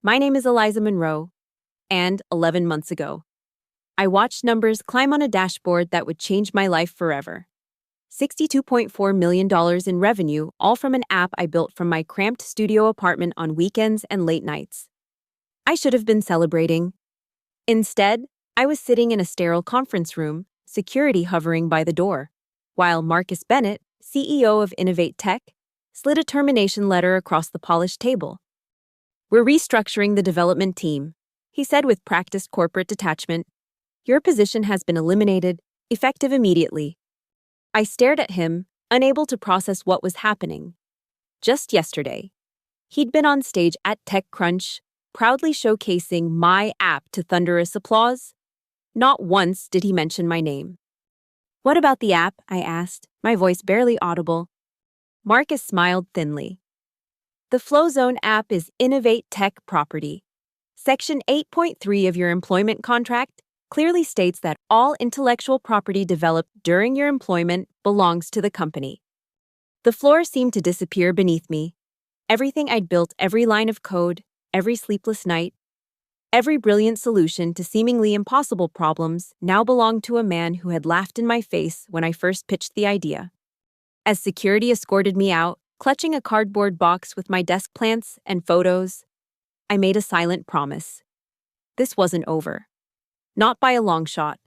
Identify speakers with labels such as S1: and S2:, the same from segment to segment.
S1: My name is Eliza Monroe, and 11 months ago, I watched numbers climb on a dashboard that would change my life forever. $62.4 million in revenue, all from an app I built from my cramped studio apartment on weekends and late nights. I should have been celebrating. Instead, I was sitting in a sterile conference room, security hovering by the door, while Marcus Bennett, CEO of Innovate Tech, slid a termination letter across the polished table. "We're restructuring the development team," he said with practiced corporate detachment. "Your position has been eliminated, effective immediately." I stared at him, unable to process what was happening. Just yesterday, he'd been on stage at TechCrunch, proudly showcasing my app to thunderous applause. Not once did he mention my name. "What about the app?" I asked, my voice barely audible. Marcus smiled thinly. "The FlowZone app is Innovate Tech property. Section 8.3 of your employment contract clearly states that all intellectual property developed during your employment belongs to the company." The floor seemed to disappear beneath me. Everything I'd built, every line of code, every sleepless night, every brilliant solution to seemingly impossible problems now belonged to a man who had laughed in my face when I first pitched the idea. As security escorted me out, clutching a cardboard box with my desk plants and photos, I made a silent promise. This wasn't over. Not by a long shot.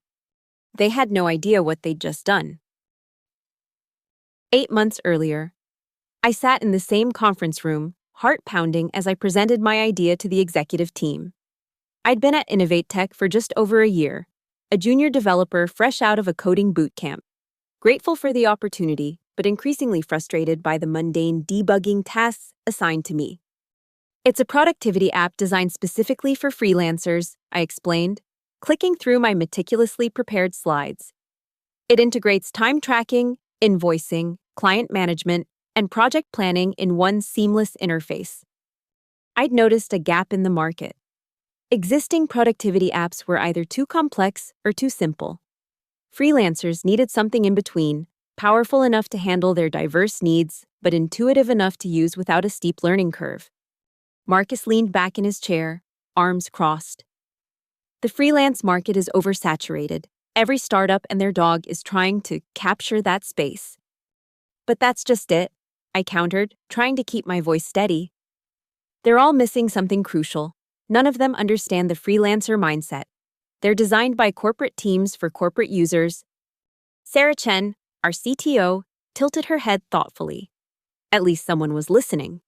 S1: They had no idea what they'd just done. 8 months earlier, I sat in the same conference room, heart pounding as I presented my idea to the executive team. I'd been at Innovate Tech for just over a year, a junior developer fresh out of a coding boot camp, grateful for the opportunity, but increasingly frustrated by the mundane debugging tasks assigned to me. "It's a productivity app designed specifically for freelancers," I explained, clicking through my meticulously prepared slides. "It integrates time tracking, invoicing, client management, and project planning in one seamless interface." I'd noticed a gap in the market. Existing productivity apps were either too complex or too simple. Freelancers needed something in between, powerful enough to handle their diverse needs, but intuitive enough to use without a steep learning curve. Marcus leaned back in his chair, arms crossed. "The freelance market is oversaturated. Every startup and their dog is trying to capture that space." "But that's just it," I countered, trying to keep my voice steady. "They're all missing something crucial. None of them understand the freelancer mindset. They're designed by corporate teams for corporate users." Sarah Chen, our CTO, tilted her head thoughtfully. At least someone was listening.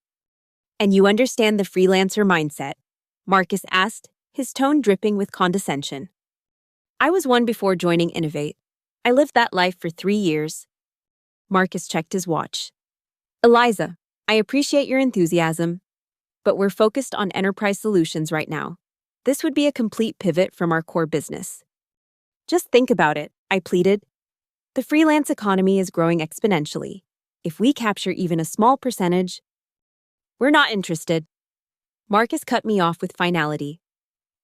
S1: "And you understand the freelancer mindset?" Marcus asked, his tone dripping with condescension. "I was one before joining Innovate. I lived that life for 3 years. Marcus checked his watch. "Eliza, I appreciate your enthusiasm, but we're focused on enterprise solutions right now. This would be a complete pivot from our core business." "Just think about it," I pleaded. "The freelance economy is growing exponentially. If we capture even a small percentage..." "We're not interested." Marcus cut me off with finality.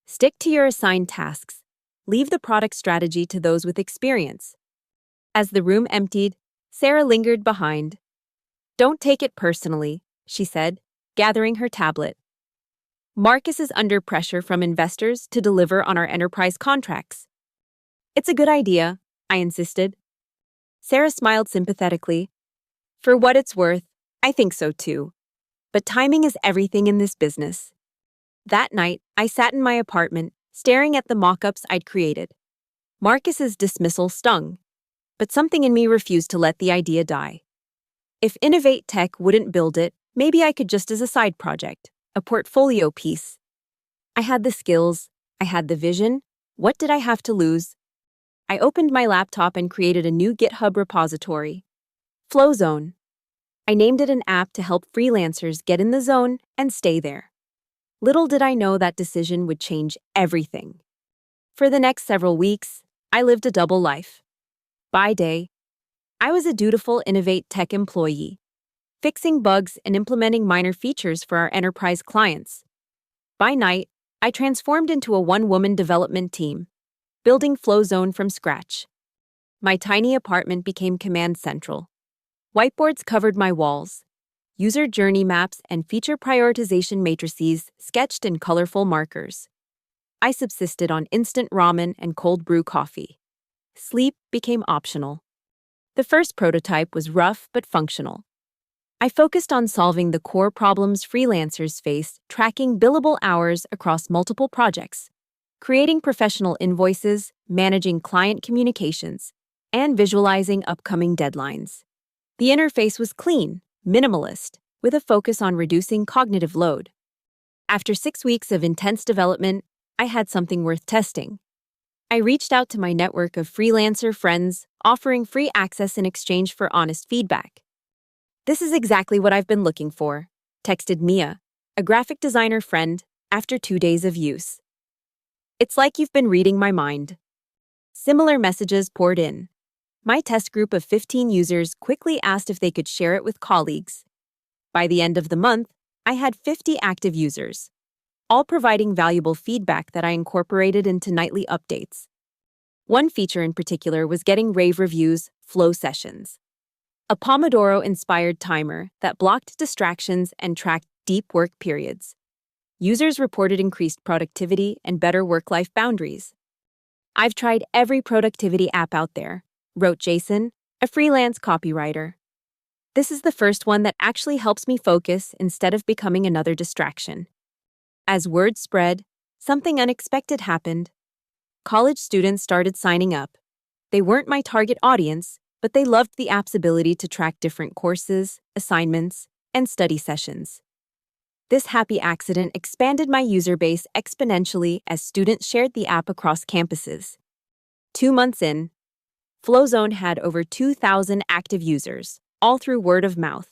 S1: "Stick to your assigned tasks. Leave the product strategy to those with experience." As the room emptied, Sarah lingered behind. "Don't take it personally," she said, gathering her tablet. "Marcus is under pressure from investors to deliver on our enterprise contracts." "It's a good idea," I insisted. Sarah smiled sympathetically. "For what it's worth, I think so too. But timing is everything in this business." That night, I sat in my apartment, staring at the mock-ups I'd created. Marcus's dismissal stung, but something in me refused to let the idea die. If Innovate Tech wouldn't build it, maybe I could just as a side project, a portfolio piece. I had the skills, I had the vision. What did I have to lose? I opened my laptop and created a new GitHub repository, FlowZone. I named it an app to help freelancers get in the zone and stay there. Little did I know that decision would change everything. For the next several weeks, I lived a double life. By day, I was a dutiful Innovate Tech employee, fixing bugs and implementing minor features for our enterprise clients. By night, I transformed into a one-woman development team, building FlowZone from scratch. My tiny apartment became command central. Whiteboards covered my walls. user journey maps, and feature prioritization matrices sketched in colorful markers. I subsisted on instant ramen and cold brew coffee. Sleep became optional. The first prototype was rough but functional. I focused on solving the core problems freelancers face, tracking billable hours across multiple projects, creating professional invoices, managing client communications, and visualizing upcoming deadlines. The interface was clean, minimalist, with a focus on reducing cognitive load. After 6 weeks of intense development, I had something worth testing. I reached out to my network of freelancer friends, offering free access in exchange for honest feedback. "This is exactly what I've been looking for," texted Mia, a graphic designer friend, after 2 days of use. "It's like you've been reading my mind." Similar messages poured in. My test group of 15 users quickly asked if they could share it with colleagues. By the end of the month, I had 50 active users, all providing valuable feedback that I incorporated into nightly updates. One feature in particular was getting rave reviews, flow sessions, a Pomodoro-inspired timer that blocked distractions and tracked deep work periods. Users reported increased productivity and better work-life boundaries. "I've tried every productivity app out there," wrote Jason, a freelance copywriter. "This is the first one that actually helps me focus instead of becoming another distraction." As word spread, something unexpected happened. College students started signing up. They weren't my target audience, but they loved the app's ability to track different courses, assignments, and study sessions. This happy accident expanded my user base exponentially as students shared the app across campuses. 2 months in, Flowzone had over 2,000 active users, all through word of mouth.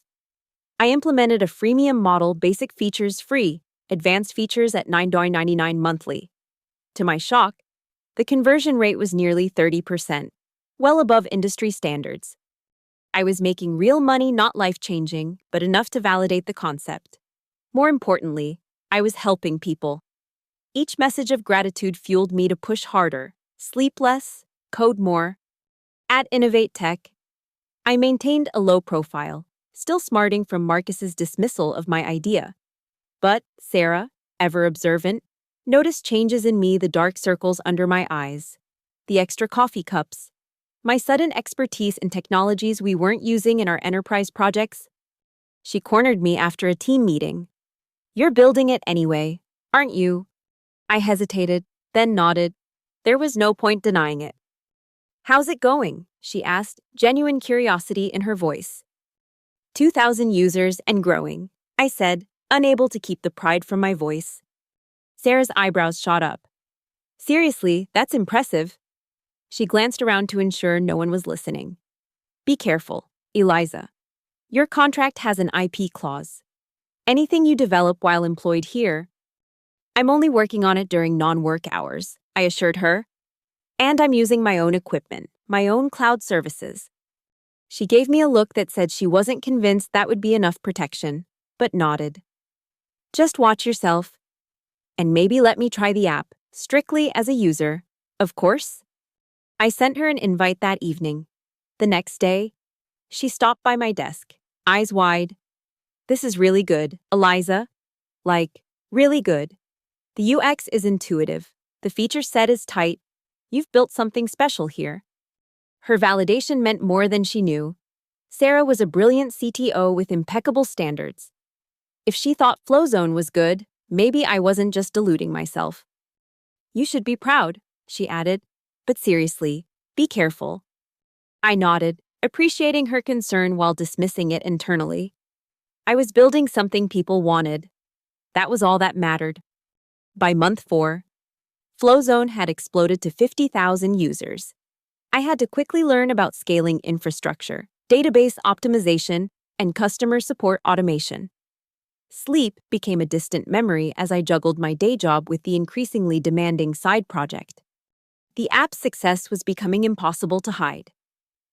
S1: I implemented a freemium model, basic features free, advanced features at $9.99 monthly. To my shock, the conversion rate was nearly 30%, well above industry standards. I was making real money, not life-changing, but enough to validate the concept. More importantly, I was helping people. Each message of gratitude fueled me to push harder, sleep less, code more. At Innovate Tech, I maintained a low profile, still smarting from Marcus's dismissal of my idea. But Sarah, ever observant, noticed changes in me: the dark circles under my eyes, the extra coffee cups, my sudden expertise in technologies we weren't using in our enterprise projects. She cornered me after a team meeting. "You're building it anyway, aren't you?" I hesitated, then nodded. There was no point denying it. "How's it going?" she asked, genuine curiosity in her voice. 2,000 users and growing, I said, unable to keep the pride from my voice. Sarah's eyebrows shot up. "Seriously, that's impressive." She glanced around to ensure no one was listening. "Be careful, Eliza. Your contract has an IP clause. Anything you develop while employed here—" "I'm only working on it during non-work hours," I assured her. "And I'm using my own equipment, my own cloud services." She gave me a look that said she wasn't convinced that would be enough protection, but nodded. "Just watch yourself. And maybe let me try the app, strictly as a user, of course." I sent her an invite that evening. The next day, she stopped by my desk, eyes wide. "This is really good, Eliza. Like, really good. The UX is intuitive. The feature set is tight. You've built something special here." Her validation meant more than she knew. Sarah was a brilliant CTO with impeccable standards. If she thought Flowzone was good, maybe I wasn't just deluding myself. "You should be proud," she added. "But seriously, be careful." I nodded, appreciating her concern while dismissing it internally. I was building something people wanted. That was all that mattered. By month 4, Flowzone had exploded to 50,000 users. I had to quickly learn about scaling infrastructure, database optimization, and customer support automation. Sleep became a distant memory as I juggled my day job with the increasingly demanding side project. The app's success was becoming impossible to hide.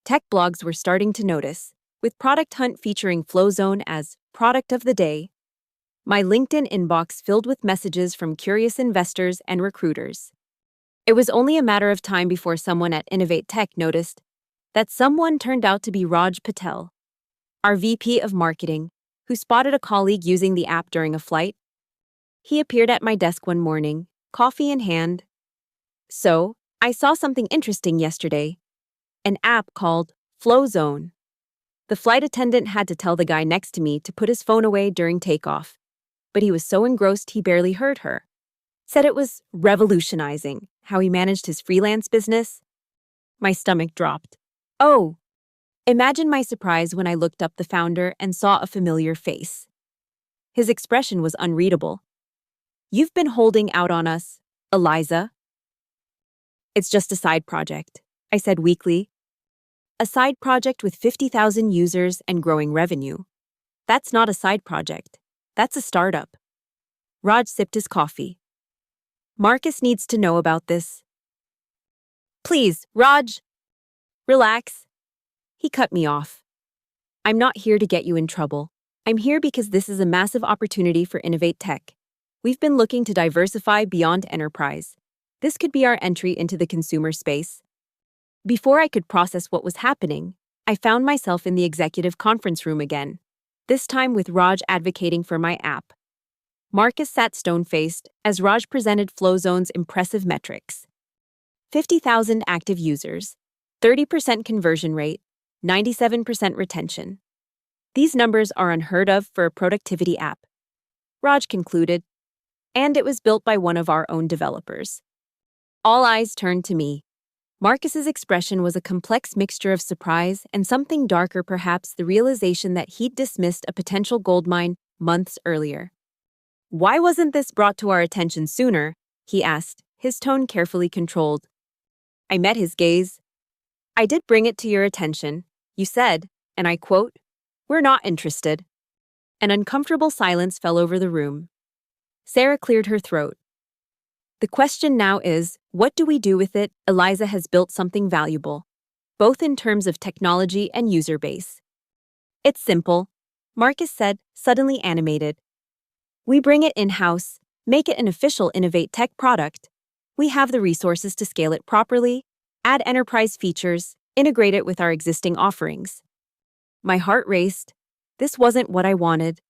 S1: Tech blogs were starting to notice, with Product Hunt featuring Flowzone as Product of the Day. My LinkedIn inbox filled with messages from curious investors and recruiters. It was only a matter of time before someone at Innovate Tech noticed. That someone turned out to be Raj Patel, our VP of Marketing, who spotted a colleague using the app during a flight. He appeared at my desk one morning, coffee in hand. "So, I saw something interesting yesterday. An app called FlowZone." The flight attendant had to tell the guy next to me to put his phone away during takeoff, but he was so engrossed he barely heard her. Said it was revolutionizing how he managed his freelance business. My stomach dropped. Oh, imagine my surprise when I looked up the founder and saw a familiar face. His expression was unreadable. "You've been holding out on us, Eliza." "It's just a side project," I said weakly. "A side project with 50,000 users and growing revenue. That's not a side project. That's a startup." Raj sipped his coffee. "Marcus needs to know about this." "Please, Raj, relax." He cut me off. "I'm not here to get you in trouble. I'm here because this is a massive opportunity for Innovate Tech. We've been looking to diversify beyond enterprise. This could be our entry into the consumer space." Before I could process what was happening, I found myself in the executive conference room again, this time with Raj advocating for my app. Marcus sat stone-faced as Raj presented FlowZone's impressive metrics. 50,000 active users, 30% conversion rate, 97% retention. These numbers are unheard of for a productivity app, Raj concluded, and it was built by one of our own developers. All eyes turned to me. Marcus's expression was a complex mixture of surprise and something darker, perhaps the realization that he'd dismissed a potential goldmine months earlier. "Why wasn't this brought to our attention sooner?" he asked, his tone carefully controlled. I met his gaze. "I did bring it to your attention. You said, and I quote, 'We're not interested.'" An uncomfortable silence fell over the room. Sarah cleared her throat. "The question now is, what do we do with it?" Eliza has built something valuable, both in terms of technology and user base. "It's simple," Marcus said, suddenly animated. "We bring it in-house, make it an official Innovate Tech product. We have the resources to scale it properly, add enterprise features, integrate it with our existing offerings." My heart raced. This wasn't what I wanted.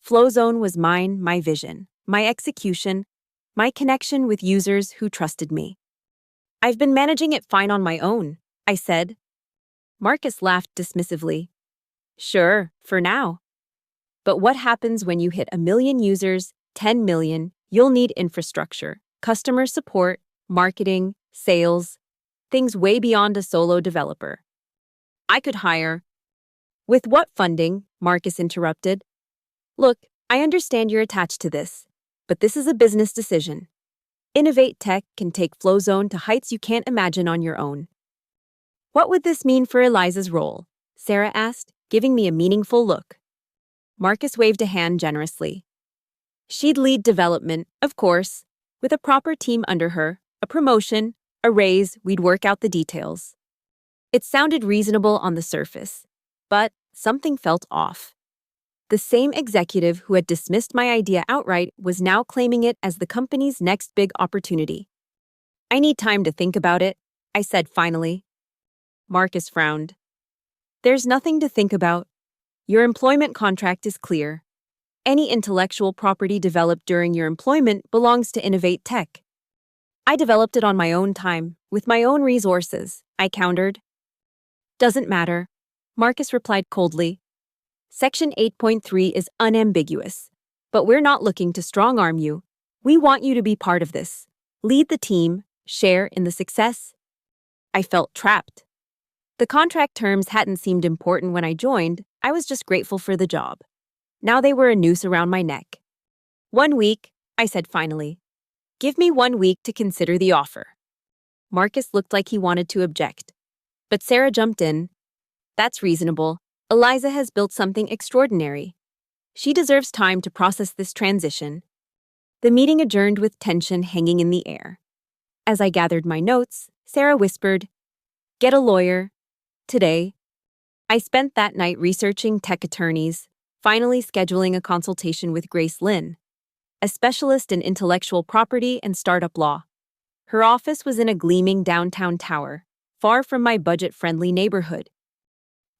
S1: FlowZone was mine, my vision, my execution, my connection with users who trusted me. "I've been managing it fine on my own," I said. Marcus laughed dismissively. "Sure, for now. But what happens when you hit 1 million users, 10 million? You'll need infrastructure, customer support, marketing, sales, things way beyond a solo developer." "I could hire." "With what funding?" Marcus interrupted. "Look, I understand you're attached to this, but this is a business decision. Innovate Tech can take FlowZone to heights you can't imagine on your own." "What would this mean for Eliza's role?" Sarah asked, giving me a meaningful look. Marcus waved a hand generously. "She'd lead development, of course, with a proper team under her, a promotion, a raise. We'd work out the details." It sounded reasonable on the surface, but something felt off. The same executive who had dismissed my idea outright was now claiming it as the company's next big opportunity. "I need time to think about it," I said finally. Marcus frowned. "There's nothing to think about. Your employment contract is clear. Any intellectual property developed during your employment belongs to Innovate Tech." "I developed it on my own time, with my own resources," I countered. "Doesn't matter," Marcus replied coldly. "Section 8.3 is unambiguous, but we're not looking to strong-arm you. We want you to be part of this. Lead the team, share in the success." I felt trapped. The contract terms hadn't seemed important when I joined. I was just grateful for the job. Now they were a noose around my neck. "1 week," I said finally. "Give me 1 week to consider the offer." Marcus looked like he wanted to object, but Sarah jumped in. "That's reasonable. Eliza has built something extraordinary. She deserves time to process this transition." The meeting adjourned with tension hanging in the air. As I gathered my notes, Sarah whispered, "Get a lawyer. Today." I spent that night researching tech attorneys, finally scheduling a consultation with Grace Lynn, a specialist in intellectual property and startup law. Her office was in a gleaming downtown tower, far from my budget-friendly neighborhood.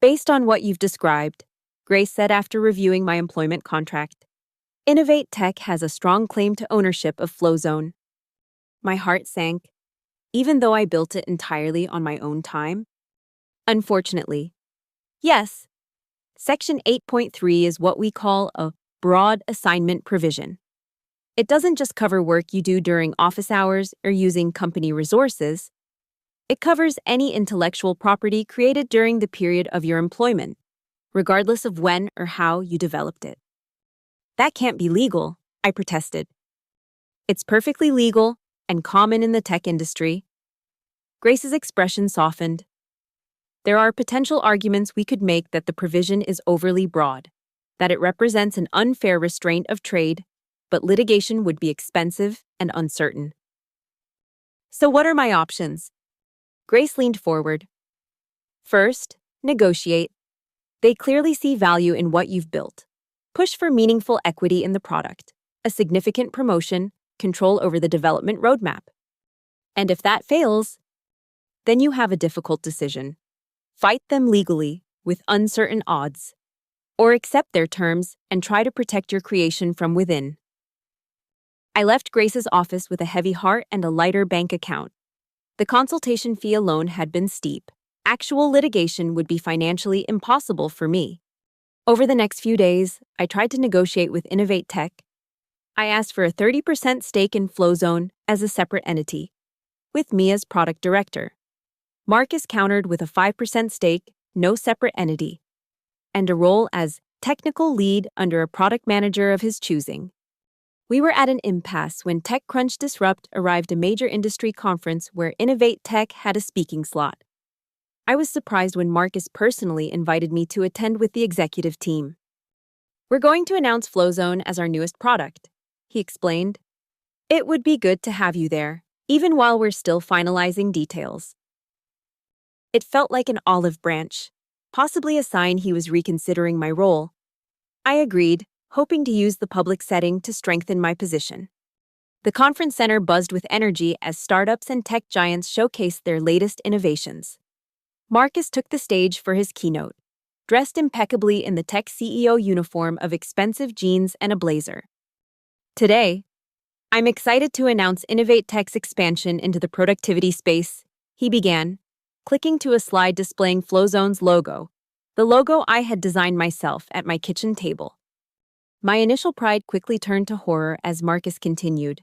S1: "Based on what you've described," Grace said after reviewing my employment contract. Innovate Tech has a strong claim to ownership of Flowzone. My heart sank, even though I built it entirely on my own time. Unfortunately, yes, Section 8.3 is what we call a broad assignment provision. It doesn't just cover work you do during office hours or using company resources. It covers any intellectual property created during the period of your employment, regardless of when or how you developed it. That can't be legal, I protested. It's perfectly legal and common in the tech industry. Grace's expression softened. There are potential arguments we could make that the provision is overly broad, that it represents an unfair restraint of trade, but litigation would be expensive and uncertain. So what are my options? Grace leaned forward. First, negotiate. They clearly see value in what you've built. Push for meaningful equity in the product, a significant promotion, control over the development roadmap. And if that fails, then you have a difficult decision. Fight them legally, with uncertain odds, or accept their terms and try to protect your creation from within. I left Grace's office with a heavy heart and a lighter bank account. The consultation fee alone had been steep. Actual litigation would be financially impossible for me. Over the next few days, I tried to negotiate with Innovate Tech. I asked for a 30% stake in Flowzone as a separate entity, with me as product director. Marcus countered with a 5% stake, no separate entity, and a role as technical lead under a product manager of his choosing. We were at an impasse when TechCrunch Disrupt arrived, a major industry conference where Innovate Tech had a speaking slot. I was surprised when Marcus personally invited me to attend with the executive team. We're going to announce Flowzone as our newest product, he explained. It would be good to have you there, even while we're still finalizing details. It felt like an olive branch, possibly a sign he was reconsidering my role. I agreed, hoping to use the public setting to strengthen my position. The conference center buzzed with energy as startups and tech giants showcased their latest innovations. Marcus took the stage for his keynote, dressed impeccably in the tech CEO uniform of expensive jeans and a blazer. Today, I'm excited to announce Innovate Tech's expansion into the productivity space, he began, clicking to a slide displaying Flowzone's logo, the logo I had designed myself at my kitchen table. My initial pride quickly turned to horror as Marcus continued.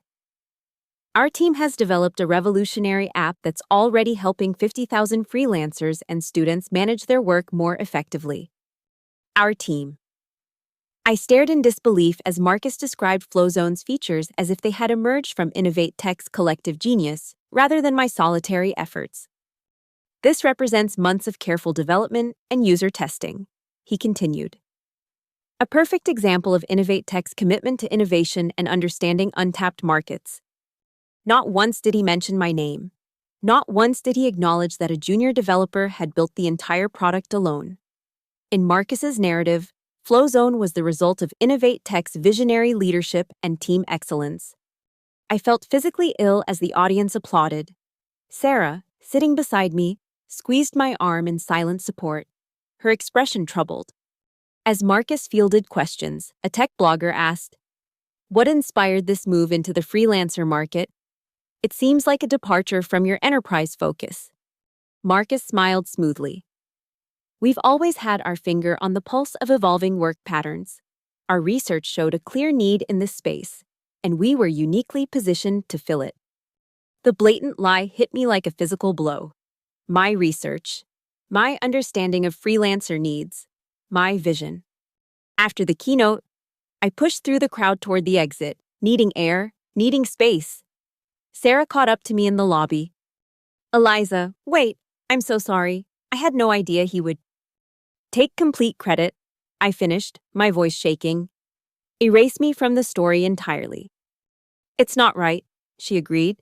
S1: Our team has developed a revolutionary app that's already helping 50,000 freelancers and students manage their work more effectively. Our team. I stared in disbelief as Marcus described Flowzone's features as if they had emerged from Innovate Tech's collective genius, rather than my solitary efforts. This represents months of careful development and user testing, he continued. A perfect example of Innovate Tech's commitment to innovation and understanding untapped markets. Not once did he mention my name. Not once did he acknowledge that a junior developer had built the entire product alone. In Marcus's narrative, Flowzone was the result of Innovate Tech's visionary leadership and team excellence. I felt physically ill as the audience applauded. Sarah, sitting beside me, squeezed my arm in silent support, her expression troubled. As Marcus fielded questions, a tech blogger asked, "What inspired this move into the freelancer market? It seems like a departure from your enterprise focus." Marcus smiled smoothly. We've always had our finger on the pulse of evolving work patterns. Our research showed a clear need in this space, and we were uniquely positioned to fill it. The blatant lie hit me like a physical blow. My research, my understanding of freelancer needs, my vision. After the keynote, I pushed through the crowd toward the exit, needing air, needing space. Sarah caught up to me in the lobby. "Eliza, wait, I'm so sorry. I had no idea he would." "Take complete credit," I finished, my voice shaking. "Erase me from the story entirely." "It's not right," she agreed.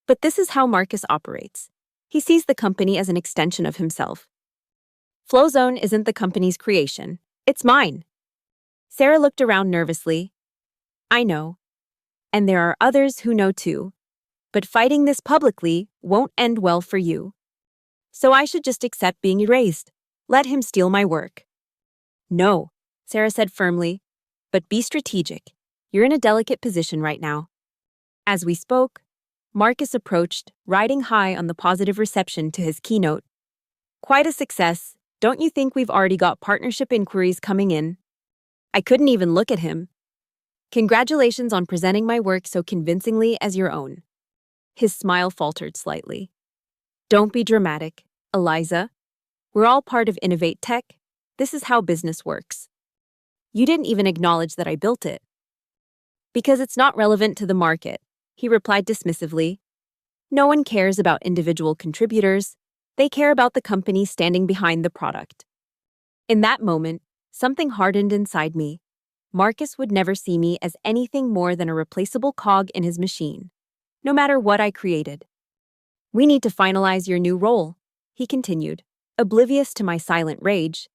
S1: "But this is how Marcus operates. He sees the company as an extension of himself. Flowzone isn't the company's creation. It's mine." Sarah looked around nervously. "I know. And there are others who know too. But fighting this publicly won't end well for you. So I should just accept being erased. Let him steal my work." "No," Sarah said firmly. But be strategic. You're in a delicate position right now. As we spoke, Marcus approached, riding high on the positive reception to his keynote. Quite a success. Don't you think we've already got partnership inquiries coming in? I couldn't even look at him. Congratulations on presenting my work so convincingly as your own. His smile faltered slightly. Don't be dramatic, Eliza. We're all part of Innovate Tech. This is how business works. You didn't even acknowledge that I built it. Because it's not relevant to the market, he replied dismissively. No one cares about individual contributors. They care about the company standing behind the product. In that moment, something hardened inside me. Marcus would never see me as anything more than a replaceable cog in his machine, no matter what I created. We need to finalize your new role, he continued, oblivious to my silent rage.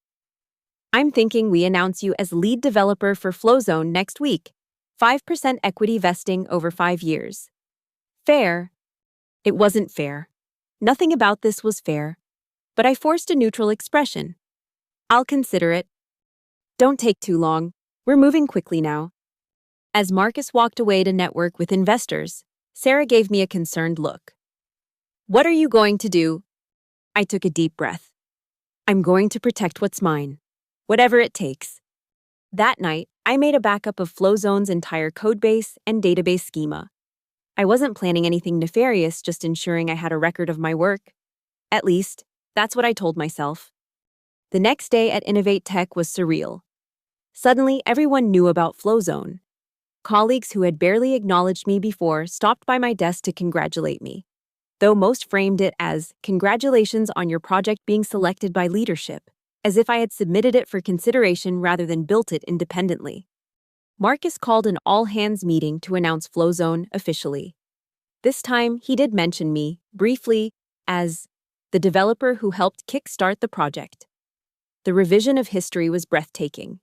S1: I'm thinking we announce you as lead developer for Flowzone next week. 5% equity vesting over 5 years. Fair? It wasn't fair. Nothing about this was fair. But I forced a neutral expression. I'll consider it. Don't take too long. We're moving quickly now. As Marcus walked away to network with investors, Sarah gave me a concerned look. What are you going to do? I took a deep breath. I'm going to protect what's mine. Whatever it takes. That night, I made a backup of Flowzone's entire codebase and database schema. I wasn't planning anything nefarious, just ensuring I had a record of my work. At least, that's what I told myself. The next day at Innovate Tech was surreal. Suddenly, everyone knew about Flowzone. Colleagues who had barely acknowledged me before stopped by my desk to congratulate me, though most framed it as, "Congratulations on your project being selected by leadership," as if I had submitted it for consideration rather than built it independently. Marcus called an all-hands meeting to announce Flowzone officially. This time, he did mention me, briefly, as the developer who helped kickstart the project. The revision of history was breathtaking.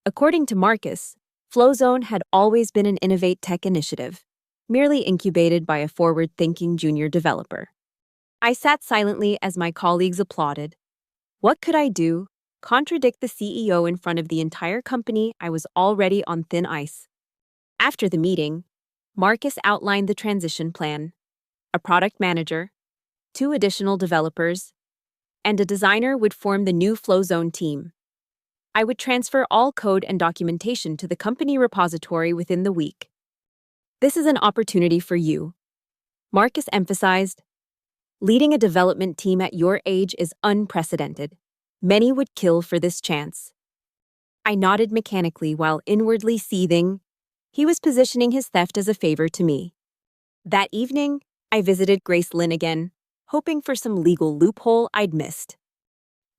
S1: According to Marcus, Flowzone had always been an Innovate Tech initiative, merely incubated by a forward-thinking junior developer. I sat silently as my colleagues applauded. What could I do? Contradict the CEO in front of the entire company? I was already on thin ice. After the meeting, Marcus outlined the transition plan. A product manager, 2 additional developers, and a designer would form the new Flowzone team. I would transfer all code and documentation to the company repository within the week. This is an opportunity for you, Marcus emphasized. Leading a development team at your age is unprecedented. Many would kill for this chance. I nodded mechanically while inwardly seething. He was positioning his theft as a favor to me. That evening, I visited Grace Lynn again, hoping for some legal loophole I'd missed.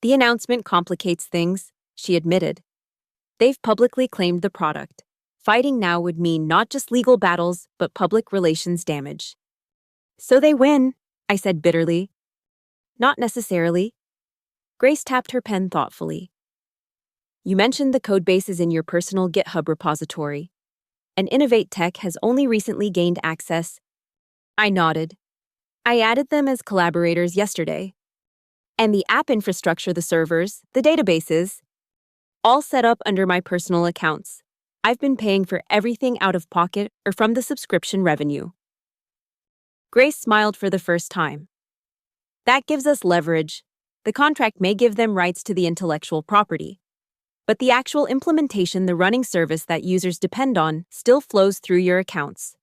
S1: The announcement complicates things, she admitted. They've publicly claimed the product. Fighting now would mean not just legal battles, but public relations damage. So they win, I said bitterly. Not necessarily. Grace tapped her pen thoughtfully. You mentioned the codebase is in your personal GitHub repository, and Innovate Tech has only recently gained access. I nodded. I added them as collaborators yesterday. And the app infrastructure, the servers, the databases, all set up under my personal accounts. I've been paying for everything out of pocket or from the subscription revenue. Grace smiled for the first time. That gives us leverage. The contract may give them rights to the intellectual property. But the actual implementation, the running service that users depend on, still flows through your accounts.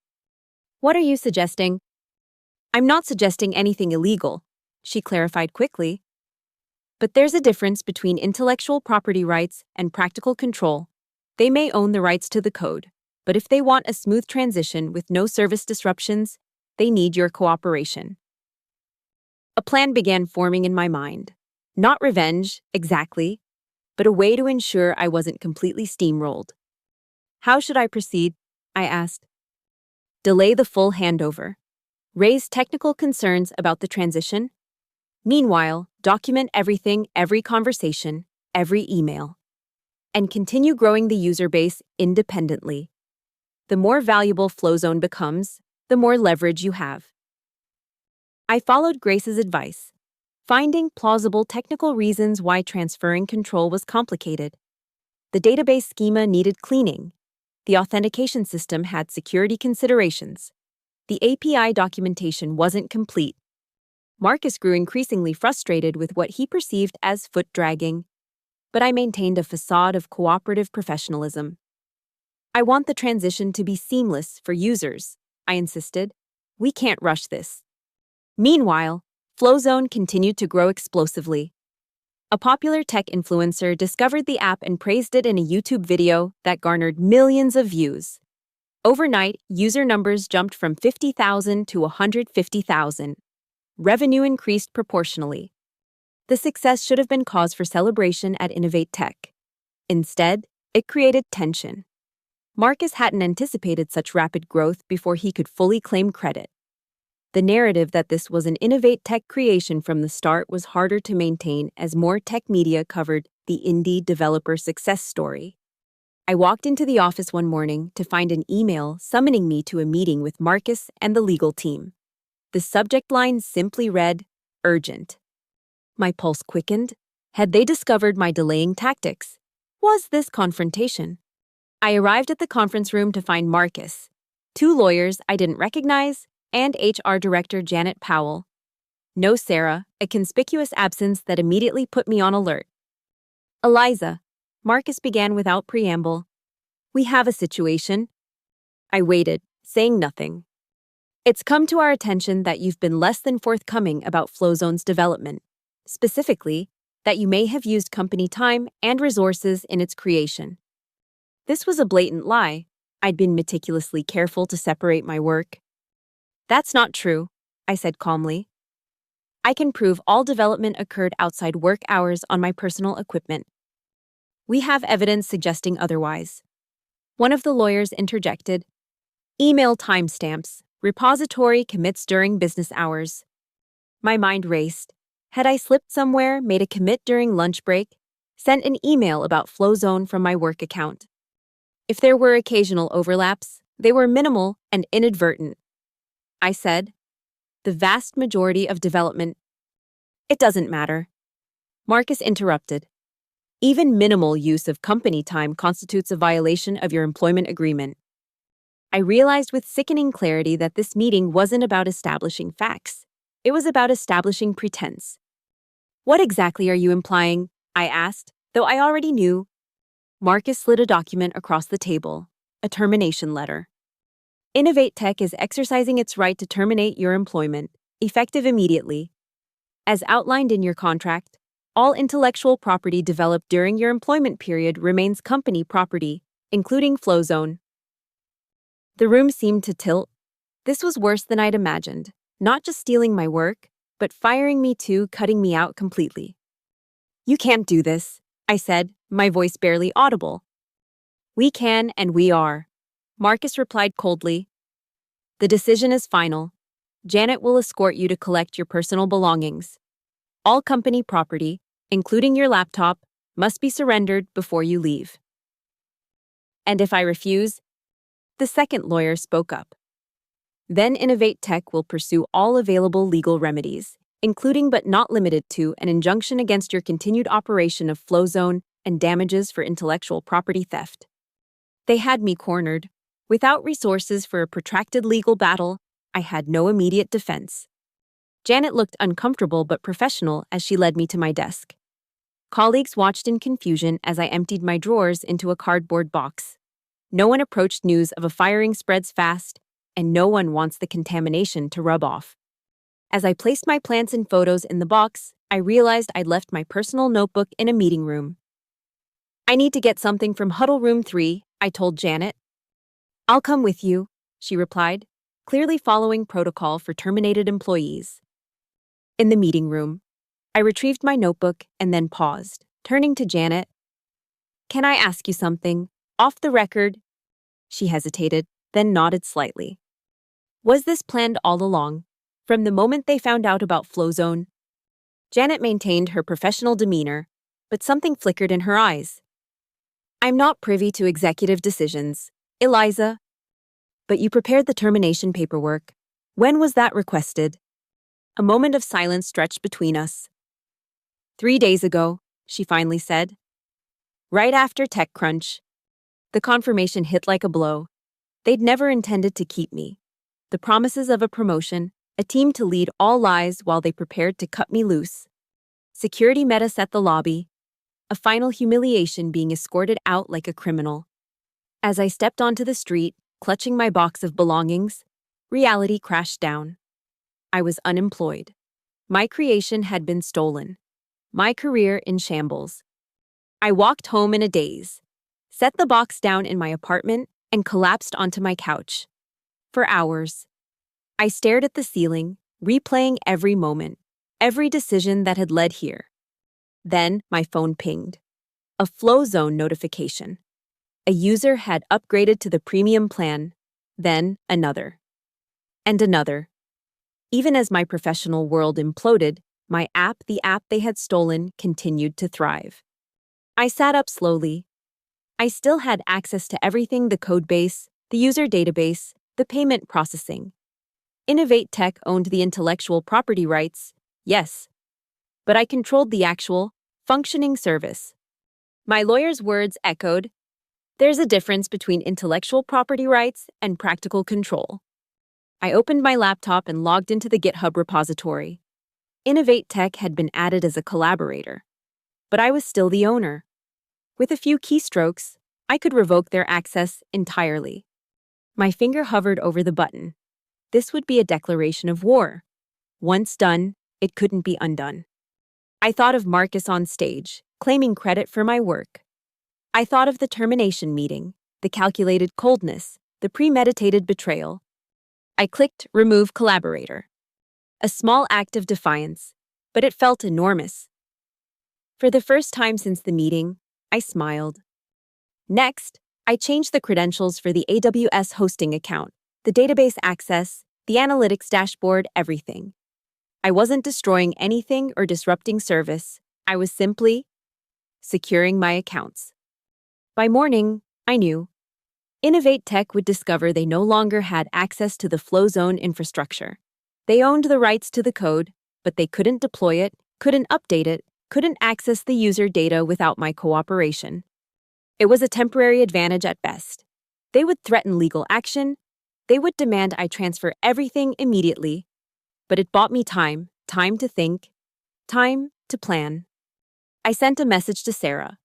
S1: What are you suggesting? I'm not suggesting anything illegal, she clarified quickly. But there's a difference between intellectual property rights and practical control. They may own the rights to the code, but if they want a smooth transition with no service disruptions, they need your cooperation. A plan began forming in my mind. Not revenge, exactly, but a way to ensure I wasn't completely steamrolled. How should I proceed? I asked. Delay the full handover. Raise technical concerns about the transition. Meanwhile, document everything, every conversation, every email. And continue growing the user base independently. The more valuable Flowzone becomes, the more leverage you have. I followed Grace's advice, finding plausible technical reasons why transferring control was complicated. The database schema needed cleaning. The authentication system had security considerations. The API documentation wasn't complete. Marcus grew increasingly frustrated with what he perceived as foot-dragging, but I maintained a facade of cooperative professionalism. I want the transition to be seamless for users, I insisted. We can't rush this. Meanwhile, Flowzone continued to grow explosively. A popular tech influencer discovered the app and praised it in a YouTube video that garnered millions of views. Overnight, user numbers jumped from 50,000 to 150,000. Revenue increased proportionally. The success should have been cause for celebration at Innovate Tech. Instead, it created tension. Marcus hadn't anticipated such rapid growth before he could fully claim credit. The narrative that this was an Innovate Tech creation from the start was harder to maintain as more tech media covered the indie developer success story. I walked into the office one morning to find an email summoning me to a meeting with Marcus and the legal team. The subject line simply read, "Urgent." My pulse quickened. Had they discovered my delaying tactics? Was this confrontation? I arrived at the conference room to find Marcus, two lawyers I didn't recognize, and HR Director Janet Powell. No Sarah, a conspicuous absence that immediately put me on alert. "Eliza," Marcus began without preamble. "We have a situation." I waited, saying nothing. "It's come to our attention that you've been less than forthcoming about Flowzone's development. Specifically, that you may have used company time and resources in its creation." This was a blatant lie. I'd been meticulously careful to separate my work. "That's not true," I said calmly. "I can prove all development occurred outside work hours on my personal equipment. We have evidence suggesting otherwise." One of the lawyers interjected, "Email timestamps, repository commits during business hours." My mind raced. Had I slipped somewhere, made a commit during lunch break, sent an email about Flowzone from my work account? If there were occasional overlaps, they were minimal and inadvertent. I said, "The vast majority of development—" "It doesn't matter." Marcus interrupted. "Even minimal use of company time constitutes a violation of your employment agreement." I realized with sickening clarity that this meeting wasn't about establishing facts. It was about establishing pretense. "What exactly are you implying?" I asked, though I already knew. Marcus slid a document across the table, a termination letter. "Innovate Tech is exercising its right to terminate your employment, effective immediately. As outlined in your contract, all intellectual property developed during your employment period remains company property, including Flowzone." The room seemed to tilt. This was worse than I'd imagined, not just stealing my work, but firing me too, cutting me out completely. "You can't do this," I said, my voice barely audible. "We can and we are," Marcus replied coldly. "The decision is final. Janet will escort you to collect your personal belongings. All company property, including your laptop, must be surrendered before you leave." "And if I refuse?" The second lawyer spoke up. "Then Innovate Tech will pursue all available legal remedies, including but not limited to an injunction against your continued operation of Flowzone and damages for intellectual property theft." They had me cornered. Without resources for a protracted legal battle, I had no immediate defense. Janet looked uncomfortable but professional as she led me to my desk. Colleagues watched in confusion as I emptied my drawers into a cardboard box. No one approached news of a firing spreads fast, and no one wants the contamination to rub off. As I placed my plants and photos in the box, I realized I'd left my personal notebook in a meeting room. "I need to get something from Huddle Room 3, I told Janet. "I'll come with you," she replied, clearly following protocol for terminated employees. In the meeting room, I retrieved my notebook and then paused, turning to Janet. "Can I ask you something? Off the record?" She hesitated, then nodded slightly. "Was this planned all along, from the moment they found out about Flowzone?" Janet maintained her professional demeanor, but something flickered in her eyes. "I'm not privy to executive decisions, Eliza." "But you prepared the termination paperwork. When was that requested?" A moment of silence stretched between us. 3 days ago, she finally said. Right after TechCrunch, the confirmation hit like a blow. They'd never intended to keep me. The promises of a promotion, a team to lead all lies while they prepared to cut me loose. Security met us at the lobby, a final humiliation being escorted out like a criminal. As I stepped onto the street, clutching my box of belongings, reality crashed down. I was unemployed. My creation had been stolen. My career in shambles. I walked home in a daze, set the box down in my apartment, and collapsed onto my couch. For hours, I stared at the ceiling, replaying every moment, every decision that had led here. Then my phone pinged. A Flow Zone notification. A user had upgraded to the premium plan, then another. And another. Even as my professional world imploded, the app they had stolen, continued to thrive. I sat up slowly. I still had access to everything: the codebase, the user database, the payment processing. Innovate Tech owned the intellectual property rights, yes. But I controlled the actual, functioning service. My lawyer's words echoed. There's a difference between intellectual property rights and practical control. I opened my laptop and logged into the GitHub repository. Innovate Tech had been added as a collaborator. But I was still the owner. With a few keystrokes, I could revoke their access entirely. My finger hovered over the button. This would be a declaration of war. Once done, it couldn't be undone. I thought of Marcus on stage, claiming credit for my work. I thought of the termination meeting, the calculated coldness, the premeditated betrayal. I clicked Remove Collaborator. A small act of defiance, but it felt enormous. For the first time since the meeting, I smiled. Next, I changed the credentials for the AWS hosting account, the database access, the analytics dashboard, everything. I wasn't destroying anything or disrupting service. I was simply securing my accounts. By morning, I knew. Innovate Tech would discover they no longer had access to the Flow Zone infrastructure. They owned the rights to the code, but they couldn't deploy it, couldn't update it, couldn't access the user data without my cooperation. It was a temporary advantage at best. They would threaten legal action. They would demand I transfer everything immediately. But it bought me time to think, time to plan. I sent a message to Sarah.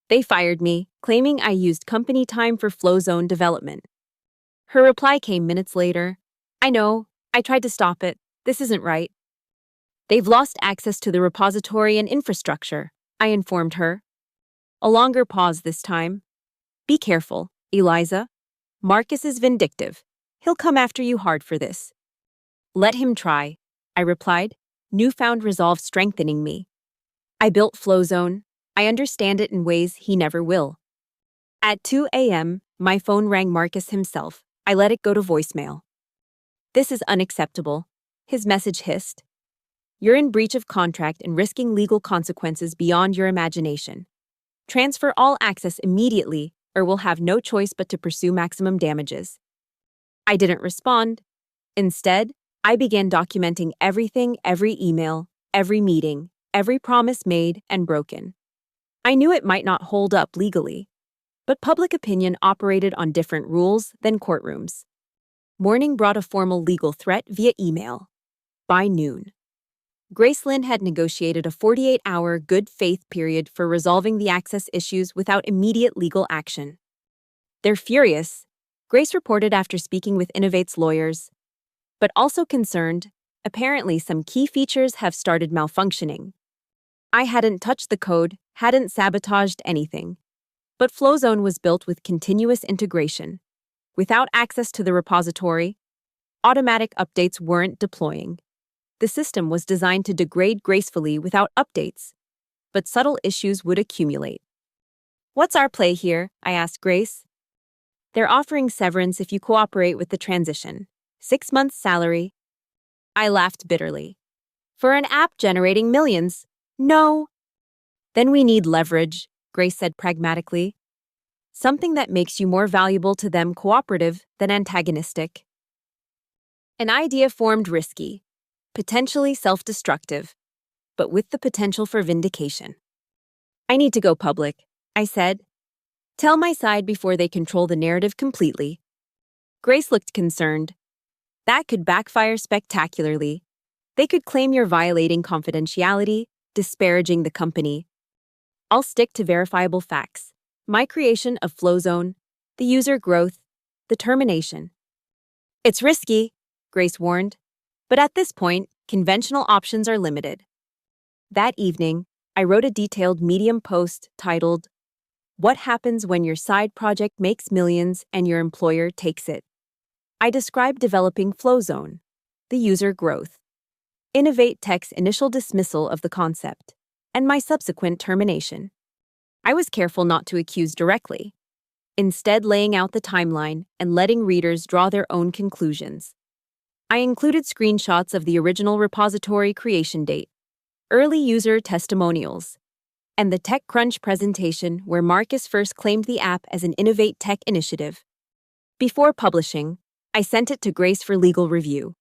S1: They fired me, claiming I used company time for Flow Zone development. Her reply came minutes later. I know, I tried to stop it. This isn't right. They've lost access to the repository and infrastructure, I informed her. A longer pause this time. Be careful, Eliza. Marcus is vindictive. He'll come after you hard for this. Let him try, I replied, newfound resolve strengthening me. I built Flow Zone. I understand it in ways he never will. At 2 a.m., my phone rang. Marcus himself. I let it go to voicemail. This is unacceptable, his message hissed. You're in breach of contract and risking legal consequences beyond your imagination. Transfer all access immediately, or we'll have no choice but to pursue maximum damages. I didn't respond. Instead, I began documenting everything, every email, every meeting, every promise made and broken. I knew it might not hold up legally, but public opinion operated on different rules than courtrooms. Morning brought a formal legal threat via email. By noon, Gracelyn had negotiated a 48-hour good faith period for resolving the access issues without immediate legal action. They're furious, Grace reported after speaking with Innovate's lawyers, but also concerned. Apparently, some key features have started malfunctioning. I hadn't touched the code, hadn't sabotaged anything. But Flow Zone was built with continuous integration. Without access to the repository, automatic updates weren't deploying. The system was designed to degrade gracefully without updates, but subtle issues would accumulate. What's our play here? I asked Grace. They're offering severance if you cooperate with the transition. 6 months' salary. I laughed bitterly. For an app generating millions? No. Then we need leverage, Grace said pragmatically. Something that makes you more valuable to them, cooperative than antagonistic. An idea formed, risky, potentially self-destructive, but with the potential for vindication. I need to go public. I said. Tell my side before they control the narrative completely. Grace looked concerned. That could backfire spectacularly. They could claim you're violating confidentiality, disparaging the company. I'll stick to verifiable facts. My creation of Flowzone, the user growth, the termination. It's risky, Grace warned. But at this point, conventional options are limited. That evening, I wrote a detailed Medium post titled, "What Happens When Your Side Project Makes Millions and Your Employer Takes It?" I described developing Flowzone, the user growth, Innovate Tech's initial dismissal of the concept, and my subsequent termination. I was careful not to accuse directly, instead laying out the timeline and letting readers draw their own conclusions. I included screenshots of the original repository creation date, early user testimonials, and the TechCrunch presentation where Marcus first claimed the app as an Innovate Tech initiative. Before publishing, I sent it to Grace for legal review.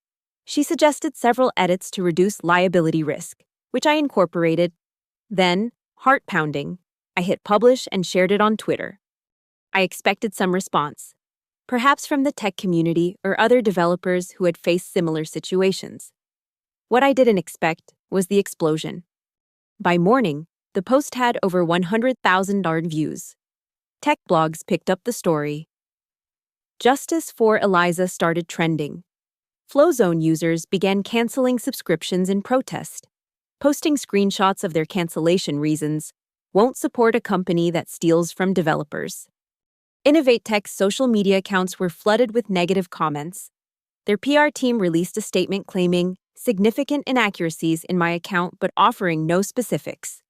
S1: She suggested several edits to reduce liability risk, which I incorporated. Then, heart-pounding, I hit publish and shared it on Twitter. I expected some response, perhaps from the tech community or other developers who had faced similar situations. What I didn't expect was the explosion. By morning, the post had over 100,000 views. Tech blogs picked up the story. Justice for Eliza started trending. Flowzone users began canceling subscriptions in protest, posting screenshots of their cancellation reasons. Won't support a company that steals from developers. Innovate Tech's social media accounts were flooded with negative comments. Their PR team released a statement claiming significant inaccuracies in my account but offering no specifics.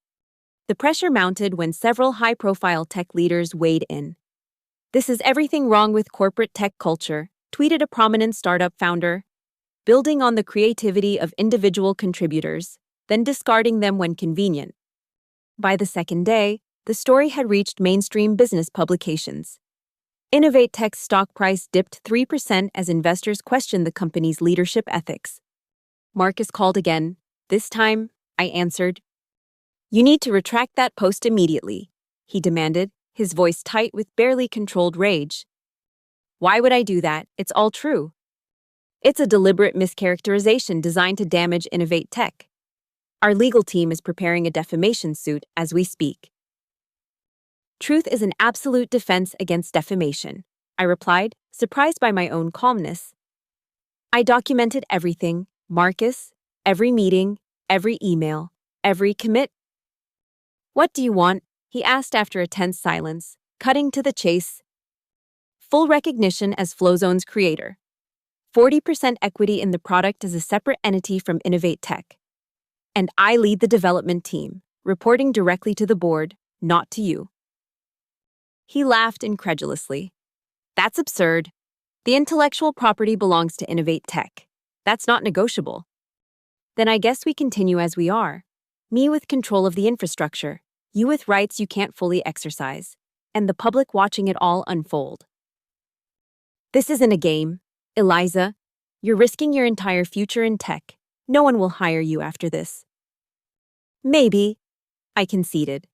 S1: The pressure mounted when several high-profile tech leaders weighed in. "This is everything wrong with corporate tech culture," tweeted a prominent startup founder, building on the creativity of individual contributors, then discarding them when convenient. By the second day, the story had reached mainstream business publications. Innovate Tech's stock price dipped 3% as investors questioned the company's leadership ethics. Marcus called again. This time, I answered. "You need to retract that post immediately," he demanded, his voice tight with barely controlled rage. "Why would I do that? It's all true. It's a deliberate mischaracterization designed to damage Innovate Tech. Our legal team is preparing a defamation suit as we speak." "Truth is an absolute defense against defamation," I replied, surprised by my own calmness. "I documented everything, Marcus, every meeting, every email, every commit." "What do you want?" he asked after a tense silence, cutting to the chase. "Full recognition as Flowzone's creator. 40% equity in the product as a separate entity from Innovate Tech. And I lead the development team, reporting directly to the board, not to you." He laughed incredulously. "That's absurd. The intellectual property belongs to Innovate Tech. That's not negotiable." "Then I guess we continue as we are. Me with control of the infrastructure, you with rights you can't fully exercise, and the public watching it all unfold." "This isn't a game, Eliza. You're risking your entire future in tech. No one will hire you after this." "Maybe," I conceded.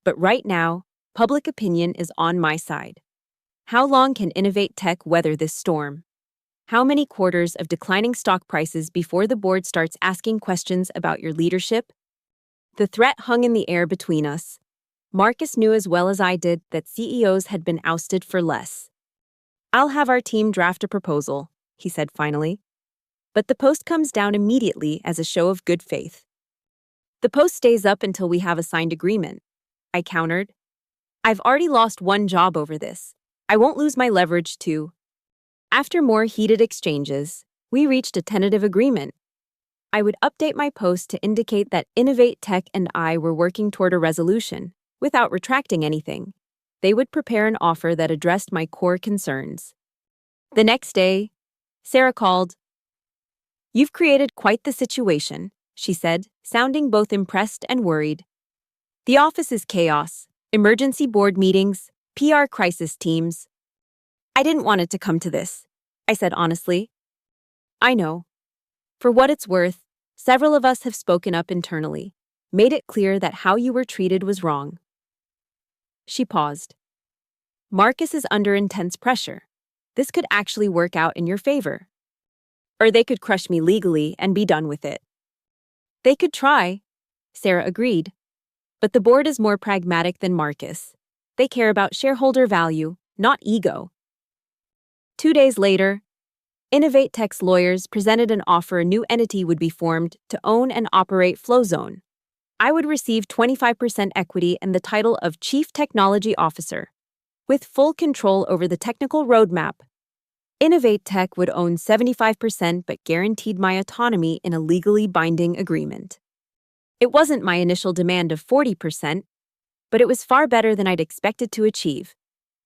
S1: "But right now, public opinion is on my side. How long can Innovate Tech weather this storm? How many quarters of declining stock prices before the board starts asking questions about your leadership?" The threat hung in the air between us. Marcus knew as well as I did that CEOs had been ousted for less. "I'll have our team draft a proposal," he said finally. "But the post comes down immediately as a show of good faith." "The post stays up until we have a signed agreement," I countered. "I've already lost one job over this. I won't lose my leverage too." After more heated exchanges, we reached a tentative agreement. I would update my post to indicate that Innovate Tech and I were working toward a resolution, without retracting anything. They would prepare an offer that addressed my core concerns. The next day, Sarah called. "You've created quite the situation," she said, sounding both impressed and worried. "The office is chaos, emergency board meetings, PR crisis teams." "I didn't want it to come to this," I said honestly. "I know. For what it's worth, several of us have spoken up internally, made it clear that how you were treated was wrong." She paused. Marcus is under intense pressure. This could actually work out in your favor. Or they could crush me legally and be done with it. They could try, Sarah agreed. But the board is more pragmatic than Marcus. They care about shareholder value, not ego. 2 days later, Innovate Tech's lawyers presented an offer a new entity would be formed to own and operate Flowzone. I would receive 25% equity and the title of Chief Technology Officer, with full control over the technical roadmap. Innovate Tech would own 75% but guaranteed my autonomy in a legally binding agreement. It wasn't my initial demand of 40%, but it was far better than I'd expected to achieve.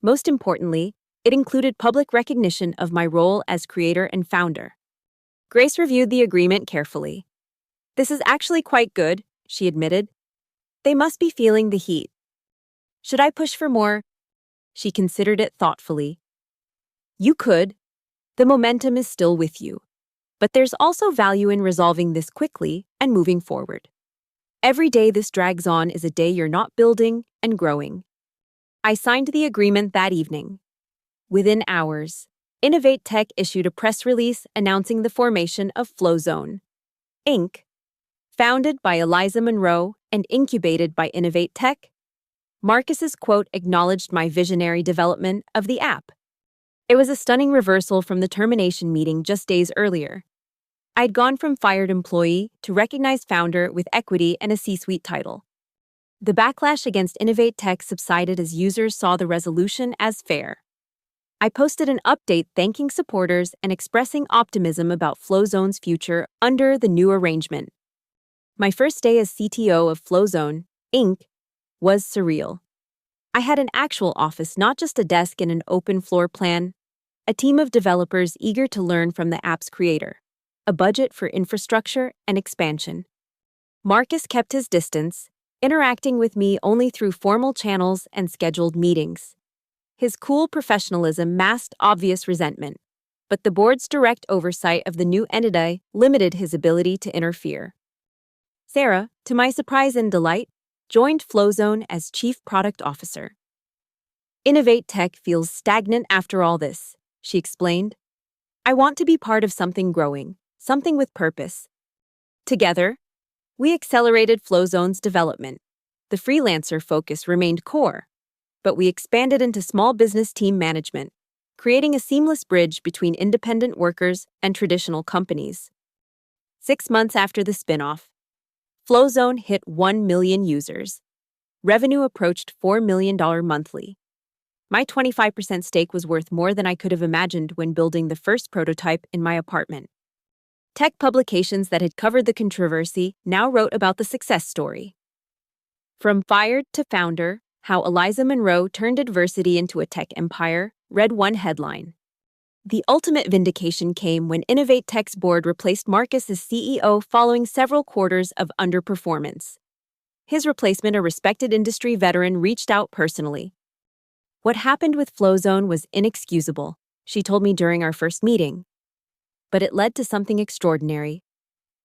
S1: Most importantly, it included public recognition of my role as creator and founder. Grace reviewed the agreement carefully. This is actually quite good, she admitted. They must be feeling the heat. Should I push for more? She considered it thoughtfully. You could. The momentum is still with you. But there's also value in resolving this quickly and moving forward. Every day this drags on is a day you're not building and growing. I signed the agreement that evening. Within hours, Innovate Tech issued a press release announcing the formation of Flowzone, Inc., founded by Eliza Monroe and incubated by Innovate Tech. Marcus's quote acknowledged my visionary development of the app. It was a stunning reversal from the termination meeting just days earlier. I'd gone from fired employee to recognized founder with equity and a C-suite title. The backlash against Innovate Tech subsided as users saw the resolution as fair. I posted an update thanking supporters and expressing optimism about Flowzone's future under the new arrangement. My first day as CTO of Flowzone, Inc., was surreal. I had an actual office, not just a desk and an open floor plan, a team of developers eager to learn from the app's creator, a budget for infrastructure and expansion. Marcus kept his distance, interacting with me only through formal channels and scheduled meetings. His cool professionalism masked obvious resentment, but the board's direct oversight of the new entity limited his ability to interfere. Sarah, to my surprise and delight, joined Flowzone as Chief Product Officer. Innovate Tech feels stagnant after all this, she explained. I want to be part of something growing, something with purpose. Together, we accelerated Flowzone's development. The freelancer focus remained core, but we expanded into small business team management, creating a seamless bridge between independent workers and traditional companies. 6 months after the spinoff, Flowzone hit 1 million users. Revenue approached $4 million monthly. My 25% stake was worth more than I could have imagined when building the first prototype in my apartment. Tech publications that had covered the controversy now wrote about the success story. From fired to founder, how Eliza Monroe turned adversity into a tech empire, read one headline. The ultimate vindication came when Innovate Tech's board replaced Marcus as CEO following several quarters of underperformance. His replacement, a respected industry veteran, reached out personally. What happened with Flowzone was inexcusable, she told me during our first meeting. But it led to something extraordinary.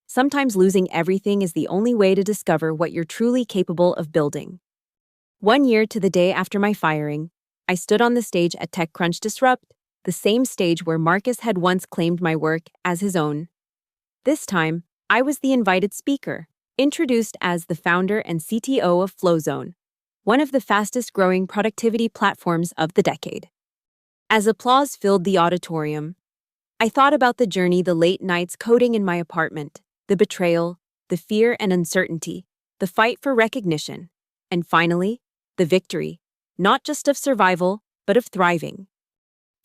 S1: Sometimes losing everything is the only way to discover what you're truly capable of building. 1 year to the day after my firing, I stood on the stage at TechCrunch Disrupt, the same stage where Marcus had once claimed my work as his own. This time, I was the invited speaker, introduced as the founder and CTO of Flowzone, one of the fastest-growing productivity platforms of the decade. As applause filled the auditorium, I thought about the journey, the late nights coding in my apartment, the betrayal, the fear and uncertainty, the fight for recognition, and finally, the victory, not just of survival, but of thriving.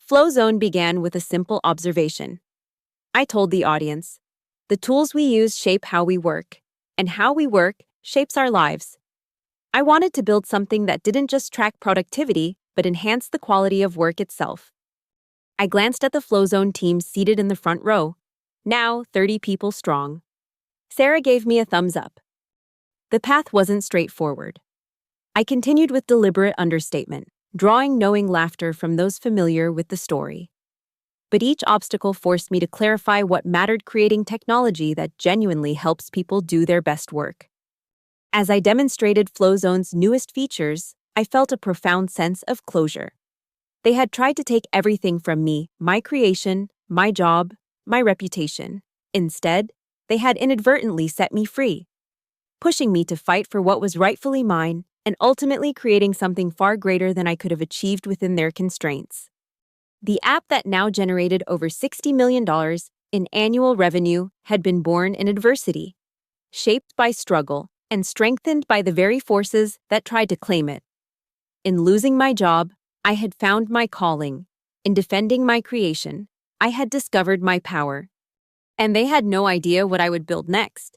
S1: Flowzone began with a simple observation. I told the audience, the tools we use shape how we work, and how we work shapes our lives. I wanted to build something that didn't just track productivity, but enhanced the quality of work itself. I glanced at the Flowzone team seated in the front row, now 30 people strong. Sarah gave me a thumbs up. The path wasn't straightforward. I continued with deliberate understatement, drawing knowing laughter from those familiar with the story. But each obstacle forced me to clarify what mattered: creating technology that genuinely helps people do their best work. As I demonstrated Flowzone's newest features, I felt a profound sense of closure. They had tried to take everything from me, my creation, my job, my reputation. Instead, they had inadvertently set me free, pushing me to fight for what was rightfully mine and ultimately creating something far greater than I could have achieved within their constraints. The app that now generated over $60 million in annual revenue had been born in adversity, shaped by struggle, and strengthened by the very forces that tried to claim it. In losing my job, I had found my calling. In defending my creation, I had discovered my power. And they had no idea what I would build next.